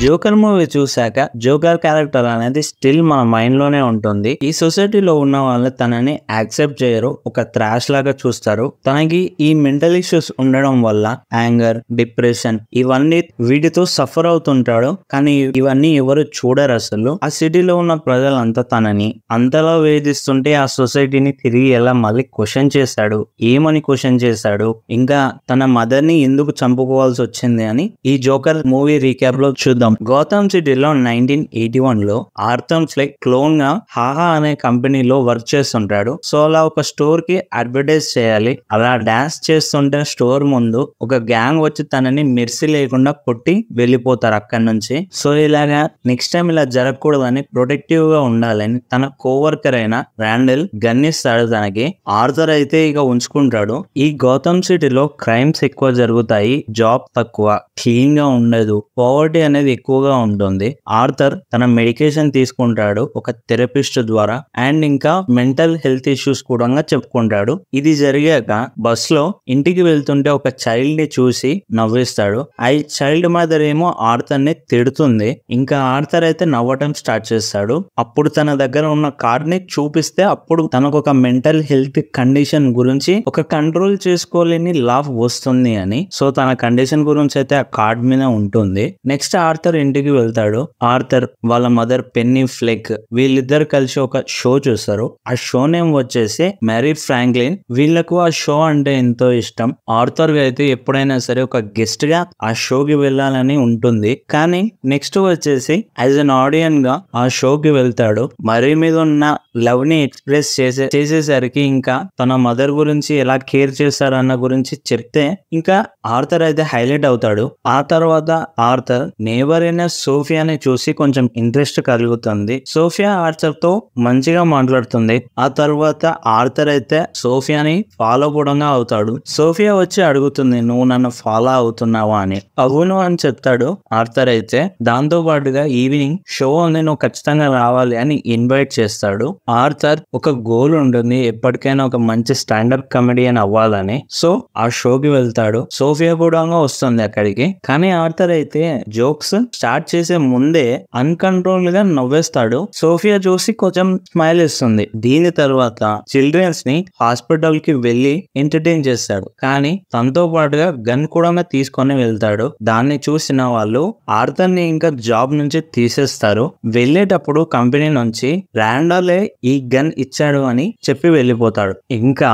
Joker movie చూశాక joker character అనేది still మన మైండ్ లోనే ఉంటుంది. ఈ సొసైటీలో ఉన్న వాళ్ళు తనని యాక్సెప్ట్ చేయరు, ఒక థ్రాష్ లాగా చూస్తారు. తనకి ఈ మెంటల్ ఇష్యూస్ ఉండడం వల్ల యాంగర్, డిప్రెషన్ ఇవన్నీ వీటితో సఫర్ అవుతుంటాడు. కానీ ఇవన్నీ ఎవరు చూడరు అసలు. ఆ సిటీలో ఉన్న ప్రజలంతా తనని అంతలా వేధిస్తుంటే ఆ సొసైటీని తిరిగి ఎలా మళ్ళీ క్వశ్చన్ చేశాడు, ఏమని క్వశ్చన్ చేశాడు, ఇంకా తన మదర్ ని ఎందుకు చంపుకోవాల్సి వచ్చింది అని ఈ జోకర్ మూవీ రీక్యాప్ లో చూద్దాం. గౌతమ్ సిటీలో 1981 లో ఆర్థర్ ఫ్లెక్ క్లోన్ గా హాహా అనే కంపెనీలో వర్క్ చేస్తుంటాడు. సో అలా ఒక స్టోర్ కి అడ్వర్టైజ్ చేయాలి. అలా డాన్స్ చేస్తుంటే స్టోర్ ముందు ఒక గ్యాంగ్ వచ్చి తనని మెర్సీ లేకుండా కొట్టి వెళ్ళిపోతారు అక్కడి నుంచి. సో ఇలాగా నెక్స్ట్ టైం ఇలా జరగకూడదని ప్రొటెక్టివ్ గా ఉండాలని తన కోవర్కర్ అయిన రాండెల్ గన్ ఇస్తాడు తనకి. ఆర్థర్ అయితే ఇక ఉంచుకుంటాడు. ఈ గౌతమ్ సిటీలో క్రైమ్స్ ఎక్కువ జరుగుతాయి, జాబ్ తక్కువ, క్లీన్ గా ఉండదు, పవర్టీ అనేది ఎక్కువగా ఉంటుంది. ఆర్థర్ తన మెడికేషన్ తీసుకుంటాడు ఒక థెరపిస్ట్ ద్వారా, అండ్ ఇంకా మెంటల్ హెల్త్ ఇష్యూస్ కూడా చెప్పుకుంటాడు. ఇది జరిగాక బస్ లో ఇంటికి వెళ్తుంటే ఒక చైల్డ్ ని చూసి నవ్విస్తాడు. ఆ చైల్డ్ మదర్ ఏమో ఆర్థర్ ని తిడుతుంది. ఇంకా ఆర్థర్ అయితే నవ్వటం స్టార్ట్ చేస్తాడు. అప్పుడు తన దగ్గర ఉన్న కార్డ్ ని చూపిస్తే అప్పుడు తనకు ఒక మెంటల్ హెల్త్ కండిషన్ గురించి ఒక కంట్రోల్ చేసుకోలేని లాఫ్ వస్తుంది అని. సో తన కండిషన్ గురించి అయితే ఆ కార్డ్ మీద ఉంటుంది. నెక్స్ట్ ఆర్థర్ ఇంటికి వెళ్తాడు. ఆర్థర్ వాళ్ళ మదర్ పెన్నీ ఫ్లెక్ వీళ్ళిద్దరు కలిసి ఒక షో చూస్తారు. ఆ షో నేమ్ వచ్చేసి మ్యారీ ఫ్రాంక్లిన్. వీళ్ళకు ఆ షో అంటే ఎంతో ఇష్టం. ఆర్థర్ అయితే ఎప్పుడైనా సరే ఒక గెస్ట్ గా ఆ షోకి వెళ్ళాలని ఉంటుంది. కానీ నెక్స్ట్ వచ్చేసి యాజ్ అన్ ఆడియన్ గా ఆ షోకి వెళ్తాడు. మరీ మీద ఉన్న లవ్ ని ఎక్స్ప్రెస్ చేసేసరికి ఇంకా తన మదర్ గురించి ఎలా కేర్ చేస్తారన్న గురించి చెప్తే ఇంకా ఆర్థర్ అయితే హైలైట్ అవుతాడు. ఆ తర్వాత ఆర్థర్ నేబర్ అయిన సోఫియాని చూసి కొంచెం ఇంట్రెస్ట్ కలుగుతుంది. సోఫియా ఆర్థర్ తో మంచిగా మాట్లాడుతుంది. ఆ తర్వాత ఆర్థర్ అయితే సోఫియాని ఫాలో కూడా అవుతాడు. సోఫియా వచ్చి అడుగుతుంది, నువ్వు నన్ను ఫాలో అవుతున్నావా అని. అవును అని చెప్తాడు ఆర్థర్ అయితే. దాంతో పాటుగా ఈవినింగ్ షో ఉంది, నువ్వు ఖచ్చితంగా రావాలి అని ఇన్వైట్ చేస్తాడు. ఆర్థర్ ఒక గోల్ ఉంటుంది, ఎప్పటికైనా ఒక మంచి స్టాండర్డ్ కమెడియన్ అవ్వాలని. సో ఆ షోకి వెళ్తాడు. సోఫియా కూడా వస్తుంది అక్కడికి. కానీ ఆర్థర్ అయితే జోక్స్ స్టార్ట్ చేసే ముందే అన్కంట్రోల్ గా నవ్వేస్తాడు. సోఫియా చూసి కొంచెం స్మైల్ ఇస్తుంది. దీని తర్వాత చిల్డ్రన్స్ ని హాస్పిటల్ కి వెళ్లి ఎంటర్టైన్ చేస్తాడు. కానీ తనతో పాటుగా గన్ కూడా తీసుకొని వెళ్తాడు. దాన్ని చూసిన వాళ్ళు ఆర్థర్ ని ఇంకా జాబ్ నుంచి తీసేస్తారు. వెళ్ళేటప్పుడు కంపెనీ నుంచి రాండలే ఈ గన్ ఇచ్చాడు అని చెప్పి వెళ్ళిపోతాడు. ఇంకా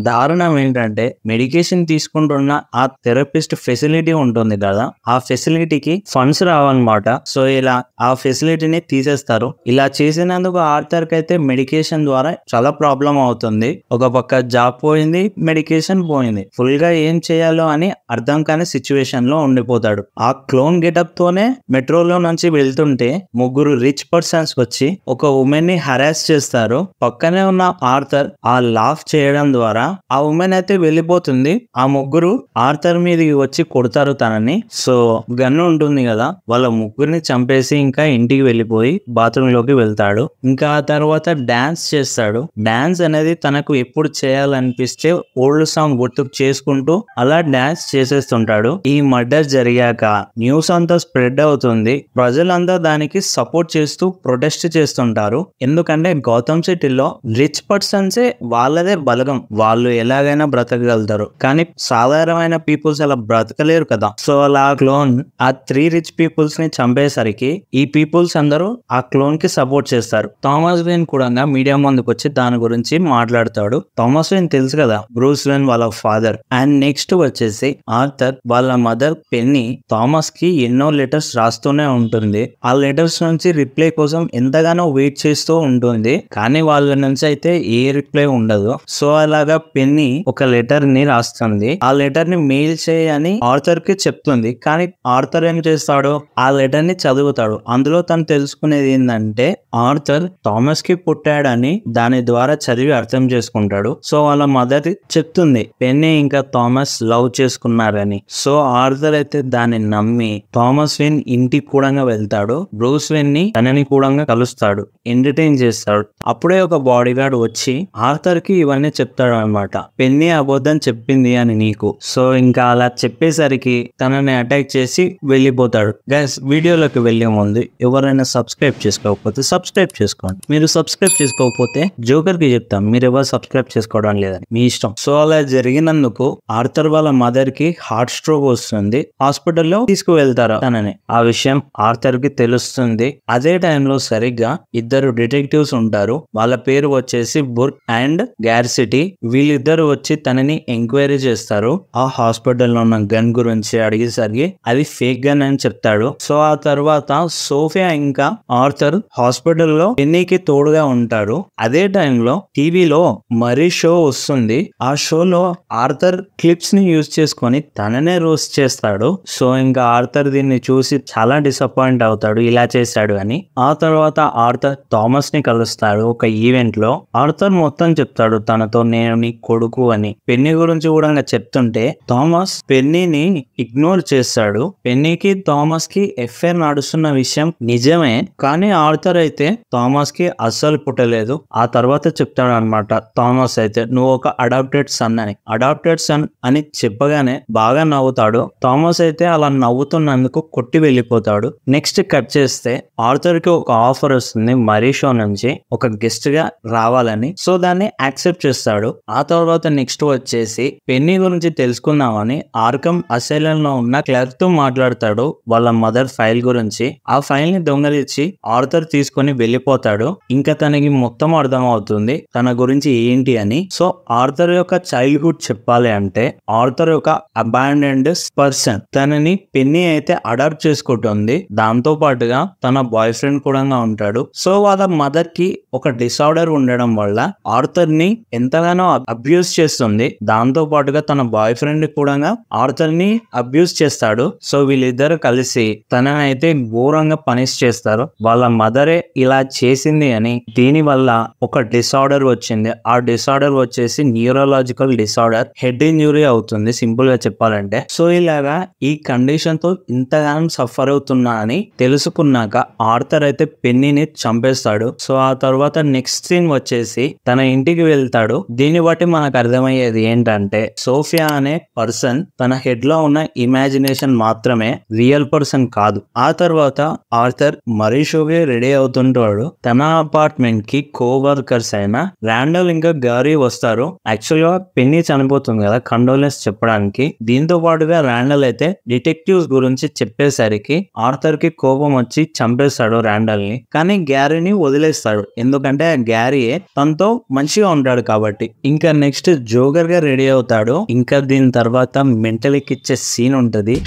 దారుణం ఏంటంటే మెడికేషన్ తీసుకుంటున్న ఆ థెరపిస్ట్ ఫెసిలిటీ ఉంటుంది కదా, ఆ ఫెసిలిటీకి ఫండ్స్ రావన్నమాట. సో ఇలా ఆ ఫెసిలిటీని తీసేస్తారు. ఇలా చేసినందుకు ఆర్థర్ కి అయితే మెడికేషన్ ద్వారా చాలా ప్రాబ్లం అవుతుంది. ఒక పక్క జాబ్ పోయింది, మెడికేషన్ పోయింది. ఫుల్ గా ఏం చేయాలో అని అర్థం కాని సిచ్యువేషన్ లో ఉండిపోతాడు. ఆ క్లోన్ గెటప్ తోనే మెట్రోలో నుంచి వెళ్తుంటే ముగ్గురు రిచ్ పర్సన్స్ వచ్చి ఒక ఉమెన్ ని హరాస్ చేస్తారు. పక్కనే ఉన్న ఆర్థర్ ఆ లాఫ్ చేయడం ద్వారా ఆ ఉమెన్ అయితే వెళ్ళిపోతుంది. ఆ ముగ్గురు ఆర్థర్ మీదకి వచ్చి కొడతారు తనని. సో గన్ ఉంటుంది కదా, వాళ్ళ ముగ్గురిని చంపేసి ఇంకా ఇంటికి వెళ్ళిపోయి బాత్రూమ్ లోకి వెళ్తాడు. ఇంకా ఆ తర్వాత డాన్స్ చేస్తాడు. డాన్స్ అనేది తనకు ఎప్పుడు చేయాలనిపిస్తే ఓల్డ్ సాంగ్ గుర్తుకు చేసుకుంటూ అలా డాన్స్ చేసేస్తుంటాడు. ఈ మర్డర్ జరిగాక న్యూస్ అంతా స్ప్రెడ్ అవుతుంది. ప్రజలంతా దానికి సపోర్ట్ చేస్తూ ప్రొటెస్ట్ చేస్తుంటారు. ఎందుకంటే గౌతమ్ సిటీలో రిచ్ పర్సన్సే వాళ్ళదే బలగం, వాళ్ళు ఎలాగైనా బ్రతకగలుగుతారు. కానీ సాధారణమైన పీపుల్స్ అలా బ్రతకలేరు కదా. సో అలా క్లోన్ ఆ 3 రిచ్ పీపుల్స్ ని చంపేసరికి ఈ పీపుల్స్ అందరూ ఆ క్లోన్ కి సపోర్ట్ చేస్తారు. థామస్ వెయిన్ కూడా మీడియా ముందుకు వచ్చి దాని గురించి మాట్లాడతాడు. థామస్ వెయిన్ తెలుసు కదా, బ్రూస్ వెయిన్ వాళ్ళ ఫాదర్. అండ్ నెక్స్ట్ వచ్చేసి ఆర్థర్ వాళ్ళ మదర్ పెన్నీ థామస్ కి ఎన్నో లెటర్స్ రాస్తూనే ఉంటుంది. ఆ లెటర్స్ నుంచి రిప్లై కోసం ఎంతగానో వెయిట్ చేస్తూ ఉంటుంది. కానీ వాళ్ళ నుంచి అయితే ఏ రిప్లై ఉండదు. సో అలాగా పెన్నీ ఒక లెటర్ ని రాస్తుంది. ఆ లెటర్ ని మెయిల్ చేయని ఆర్థర్ కి చెప్తుంది. కానీ ఆర్థర్ ఏం చేస్తాడు, ఆ లెటర్ ని చదువుతాడు. అందులో తను తెలుసుకునేది ఏంటంటే ఆర్థర్ థామస్ కి పుట్టాడని దాని ద్వారా చదివి అర్థం చేసుకుంటాడు. సో వాళ్ళ మదర్ చెప్తుంది పెన్నీ ఇంకా థామస్ లవ్ చేసుకున్నారని. సో ఆర్థర్ అయితే దాన్ని నమ్మి థామస్ వెయిన్ ఇంటికి కూడా వెళ్తాడు. బ్రూస్ వెయిన్ ని తనని కూడా కలుస్తాడు, ఎంటర్టైన్ చేస్తాడు. అప్పుడే ఒక బాడీ గార్డ్ వచ్చి ఆర్థర్ కి ఇవన్నీ చెప్తాడు అనమాట, పెన్నీ అబద్ధం చెప్పింది అని నీకు. సో ఇంకా అలా చెప్పేసరికి తనని అటాక్ చేసి వెళ్ళిపోతాడు. గైస్ వీడియోలోకి వెళ్లే ముందు ఎవరైనా సబ్స్క్రైబ్ చేసుకోకపోతే సబ్స్క్రైబ్ చేసుకోండి. మీరు సబ్స్క్రైబ్ చేసుకోకపోతే జోకర్ కి చెప్తాం మీరు ఎవరు సబ్స్క్రైబ్ చేసుకోవడం లేదని, మీ ఇష్టం. సో అలా జరిగినందుకు ఆర్థర్ వాళ్ళ మదర్ కి హార్ట్ స్ట్రోక్ వస్తుంది. హాస్పిటల్లో తీసుకువెళ్తారు తనని. ఆ విషయం ఆర్థర్ కి తెలుస్తుంది. అదే టైంలో సరిగ్గా ఇద్దరు డిటెక్టివ్స్ ఉంటారు. వాళ్ళ పేరు వచ్చేసి బుర్క్ అండ్ గ్యార్సిటీ. వీళ్ళిద్దరు వచ్చి తనని ఎంక్వైరీ చేస్తారు. ఆ హాస్పిటల్లో ఉన్న గన్ గురించి అడిగేసరికి అది ఫేక్ గన్ అని చెప్తాడు. సో ఆ తర్వాత సోఫియా ఇంకా ఆర్థర్ హాస్పిటల్లో పెన్నీకి తోడుగా ఉంటారు. అదే టైంలో టీవీలో మరీ షో వస్తుంది. ఆ షోలో ఆర్థర్ క్లిప్స్ ని యూజ్ చేసుకొని తననే రోస్ట్ చేస్తాడు. సో ఇంకా ఆర్థర్ దీన్ని చూసి చాలా డిసప్పాయింట్ అవుతాడు, ఇలా చేశాడు అని. ఆ తర్వాత ఆర్థర్ థామస్ ని కలుస్తాడు ఒక ఈవెంట్ లో. ఆర్థర్ మొత్తం చెప్తాడు తనతో, నేను నీ కొడుకు అని. పెన్నీ గురించి కూడా చెప్తుంటే థామస్ పెన్నీని ఇగ్నోర్ చేస్తాడు. పెన్నీకి థామస్ కి ఎఫ్ఐఆర్ నడుస్తున్న విషయం నిజమే, కానీ ఆర్థర్ అయితే థామస్ కి అస్సలు పుట్టలేదు. ఆ తర్వాత చెప్తాడు అనమాట థామస్ అయితే, నువ్వు ఒక అడాప్టెడ్ సన్ అని. అడాప్టెడ్ సన్ అని చెప్పగానే బాగా నవ్వుతాడు. థామస్ అయితే అలా నవ్వుతున్నందుకు కొట్టి వెళ్ళిపోతాడు. నెక్స్ట్ కట్ చేస్తే ఆర్థర్ కి ఒక ఆఫర్ వస్తుంది మరీ షో నుంచి ఒక గెస్ట్ గా రావాలని. సో దాన్ని యాక్సెప్ట్ చేస్తాడు. ఆ తర్వాత నెక్స్ట్ వచ్చేసి పెన్నీ గురించి తెలుసుకుందామని ఆర్కమ్ అసైలం లో ఉన్న క్లర్క్ తో మాట్లాడతాడు వాళ్ళ మదర్ ఫైల్ గురించి. ఆ ఫైల్ ని దొంగలిచ్చి ఆర్థర్ తీసుకొని వెళ్ళిపోతాడు. ఇంకా తనకి మొత్తం అర్థం అవుతుంది తన గురించి ఏంటి అని. సో ఆర్థర్ యొక్క చైల్డ్హుడ్ చెప్పాలి అంటే ఆర్థర్ ఒక అబాండెండ్ పర్సన్. తనని పెన్నీ అయితే అడాప్ట్ చేసుకుంటుంది. దాంతో పాటుగా తన బాయ్ ఫ్రెండ్ కూడా ఉంటాడు. సో వాళ్ళ మదర్ కి ఒక డిసార్డర్ ఉండడం వల్ల ఆర్థర్ ని ఎంతగానో అబ్యూస్ చేస్తుంది. దాంతో పాటుగా తన బాయ్ ఫ్రెండ్ కూడా ఆర్థర్ ని అబ్యూస్ చేస్తాడు. సో వీళ్ళిద్దరు కలిసి తననైతే ఘోరంగా పనిష్ చేస్తారు. వాళ్ళ మదరే ఇలా చేసింది అని. దీని వల్ల ఒక డిసార్డర్ వచ్చింది. ఆ డిసార్డర్ వచ్చేసి న్యూరలాజికల్ డిసార్డర్, హెడ్ ఇంజురీ అవుతుంది సింపుల్ గా చెప్పాలంటే. సో ఇలాగా ఈ కండిషన్ తో ఇంతగానం సఫర్ అవుతున్నా అని తెలుసుకున్నాక ఆర్థర్ అయితే పెన్నీని చంపేస్తాడు. సో ఆ తర్వాత నెక్స్ట్ సీన్ వచ్చేసి తన ఇంటికి వెళ్తాడు. దీన్ని బట్టి మనకు అర్థమయ్యేది ఏంటంటే సోఫియా అనే పర్సన్ తన హెడ్ లో ఉన్న ఇమాజినేషన్ మాత్రమే, రియల్ పర్సన్ కాదు. ఆ తర్వాత ఆర్థర్ మరీ షోకి రెడీ అవుతుంటాడు. తన అపార్ట్మెంట్ కి కోవర్కర్స్ అయిన రాండల్ ఇంకా గారీ వస్తారు. యాక్చువల్ గా పెన్నీ చనిపోతుంది కదా, కండోలెన్స్ చెప్పడానికి. దీంతో పాటుగా రాండల్ అయితే డిటెక్టివ్స్ గురించి చెప్పేసరికి ఆర్థర్ కి కోపం వచ్చి చంపేస్తాడు రాండల్ ని. కానీ గ్యారీని వదిలేస్తాడు, ఎందుకంటే గ్యారీయే తనతో మంచిగా ఉంటాడు కాబట్టి. ఇంకా నెక్స్ట్ జోకర్ గా రెడీ అవుతాడు. ఇంకా దీని తర్వాత మెంటల్కి ఇచ్చే సీన్ ఉంటది.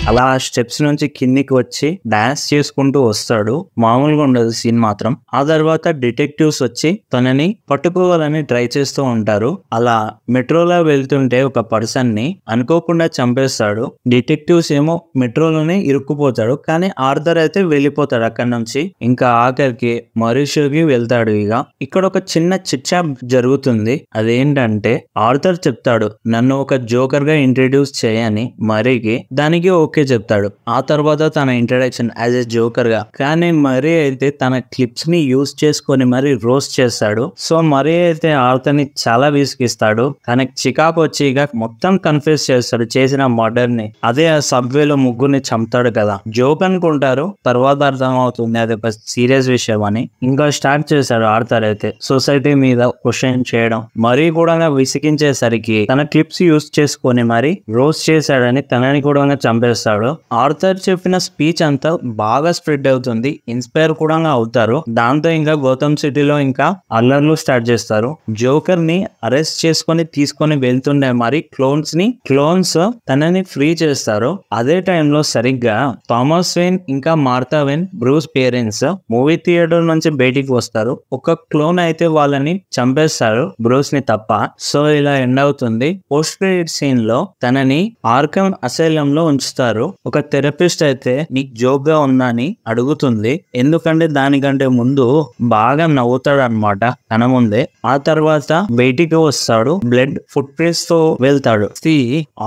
అలా స్టెప్స్ నుంచి కిందికి వచ్చి డాన్స్ చేసుకుంటూ వస్తాడు. మామూలుగా ఉండదు సీన్ మాత్రం. ఆ తర్వాత డిటెక్టివ్స్ వచ్చి తనని పట్టుకోవాలని ట్రై చేస్తూ ఉంటారు. అలా మెట్రోలో వెళ్తుంటే ఒక పర్సన్ ని అనుకోకుండా చంపేస్తాడు. డిటెక్టివ్స్ ఏమో మెట్రోలోనే ఇరుక్కుపోతాడు, కానీ ఆర్థర్ అయితే వెళ్ళిపోతాడు అక్కడి నుంచి. ఇంకా ఆఖరికి మరీషోకి వెళ్తాడు. ఇక్కడ ఒక చిన్న చిట్చా జరుగుతుంది. అదేంటంటే ఆర్థర్ చెప్తాడు నన్ను ఒక జోకర్ గా ఇంట్రడ్యూస్ చేయని మరీకి. దానికి ఓకే చెప్తాడు. ఆ తర్వాత తన ఇంట్రడక్షన్ యాజ్ ఎ జోకర్ గా. కానీ మరీ అయితే తన క్లిప్స్ ని యూజ్ చేసుకొని మరి రోస్ట్ చేస్తాడు. సో మరీ అయితే ఆర్థర్ ని చాలా విసిగిస్తాడు. తనకి చికాకు వచ్చి మొత్తం కన్ఫ్యూజ్ చేస్తాడు చేసిన మర్డర్ ని. అదే ఆ సబ్వేలో ముగ్గురిని చంపుతాడు కదా. జోక్ అనుకుంటారు, తర్వాత అర్థం అవుతుంది అది ఒక సీరియస్ విషయం అని. ఇంకా స్టార్ట్ చేశాడు ఆర్థర్ అయితే సొసైటీ మీద క్వశ్చన్ చేయడం. మరీ కూడా విసిగించేసరికి తన క్లిప్స్ యూజ్ చేసుకొని మరి రోస్ట్ చేశాడని తనని కూడా చంపేస్తాడు. ఆర్థర్ చెప్పిన స్పీచ్ అంతా బాగా స్ప్రెడ్ అవుతుంది. ఇన్స్పైర్ కూడా అవుతారు. దాంతో ఇంకా గౌతమ్ సిటీలో ఇంకా అల్లర్లు స్టార్ట్ చేస్తారు. జోకర్ ని అరెస్ట్ చేసుకొని తీసుకొని వెళ్తుండే మరి క్లోన్స్ తనని ఫ్రీ చేస్తారు. అదే టైంలో సరిగ్గా థామస్ వెయిన్ ఇంకా Martha Wayne Bruce parents movie theatre నుంచి బయటికి వస్తారు. ఒక క్లోన్ అయితే వాళ్ళని చంపేస్తారు, బ్రూస్ ని తప్ప. సో ఇలా ఎండ్ అవుతుంది. పోస్ట్ క్రెడిట్ సీన్ లో తనని ఆర్కమ్ అసైలం లో ఉంచుతారు. చూస్తారు. ఒక థెరపిస్ట్ అయితే నీకు జోక్ గా ఉందా అని అడుగుతుంది. ఎందుకంటే దానికంటే ముందు బాగా నవ్వుతాడు అనమాట తన ముందే. ఆ తర్వాత బయటికి వస్తాడు, బ్లడ్ ఫుట్ ప్రింట్స్ తో వెళ్తాడు.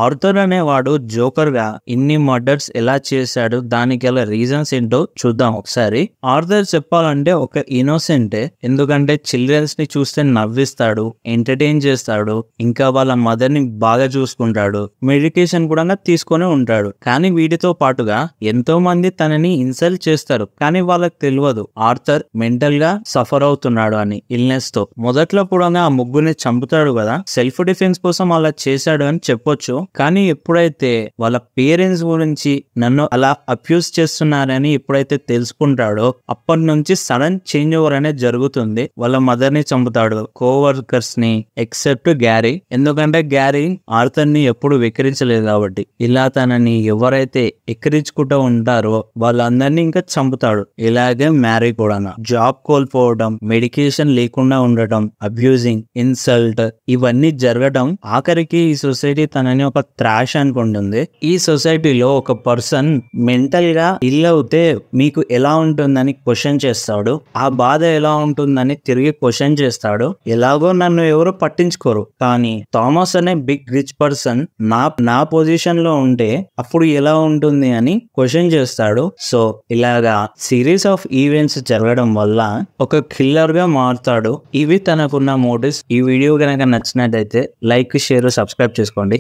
ఆర్థర్ అనేవాడు జోకర్ గా ఇన్ని మర్డర్స్ ఎలా చేశాడు, దానికి గల రీజన్స్ ఏంటో చూద్దాం ఒకసారి. ఆర్థర్ చెప్పాలంటే ఒక ఇన్నోసెంటే, ఎందుకంటే చిల్డ్రన్స్ ని చూస్తే నవ్విస్తాడు, ఎంటర్టైన్ చేస్తాడు, ఇంకా వాళ్ళ మదర్ ని బాగా చూసుకుంటాడు, మెడికేషన్ కూడా తీసుకొని ఉంటాడు. కానీ వీటితో పాటుగా ఎంతో మంది తనని ఇన్సల్ట్ చేస్తారు, కానీ వాళ్ళకి తెలియదు ఆర్థర్ మెంటల్ గా సఫర్ అవుతున్నాడు అని ఇల్నెస్ తో. మొదట్లో కూడా ఆ ముగ్గురిని చంపుతాడు కదా, సెల్ఫ్ డిఫెన్స్ కోసం అలా చేశాడు అని చెప్పొచ్చు. కానీ ఎప్పుడైతే వాళ్ళ పేరెంట్స్ గురించి నన్ను అలా అబ్యూస్ చేస్తున్నారని ఎప్పుడైతే తెలుసుకుంటాడో అప్పటి నుంచి సడన్ చేంజ్ ఓవర్ అనేది జరుగుతుంది. వాళ్ళ మదర్ ని చంపుతాడు, కోవర్కర్స్ ని, ఎక్సెప్ట్ గ్యారీ. ఎందుకంటే గ్యారీ ఆర్థర్ ని ఎప్పుడు వెక్కిరించలేదు కాబట్టి. ఇలా తనని ఎవరైతే ఎక్కిరించుకుంటూ ఉంటారో వాళ్ళందరినీ ఇంకా చంపుతాడు. ఇలాగే మ్యారీ కూడా జాబ్ కోల్పోవడం, మెడికేషన్ లేకుండా ఉండటం, అబ్యూజింగ్, ఇన్సల్ట్ ఇవన్నీ జరగడం, ఆఖరికి ఈ సొసైటీ తనని ఒక త్రాష్ అనుకుంటుంది. ఈ సొసైటీలో ఒక పర్సన్ మెంటల్ గా ఇల్ అవుతే మీకు ఎలా ఉంటుందని క్వశ్చన్ చేస్తాడు, ఆ బాధ ఎలా ఉంటుందని తిరిగి క్వశ్చన్ చేస్తాడు. ఎలాగో నన్ను ఎవరు పట్టించుకోరు, కానీ థామస్ అనే బిగ్ రిచ్ పర్సన్ నా పొజిషన్ లో ఉంటే అప్పుడు ఎలా ఉంటుంది అని క్వశ్చన్ చేస్తాడు. సో ఇలాగా సిరీస్ ఆఫ్ ఈవెంట్స్ జరగడం వల్ల ఒక కిల్లర్ గా మారుతాడు. ఇవి తనకున్న మోటివ్స్. ఈ వీడియో కనుక నచ్చినట్టయితే లైక్, షేర్, సబ్స్క్రైబ్ చేసుకోండి.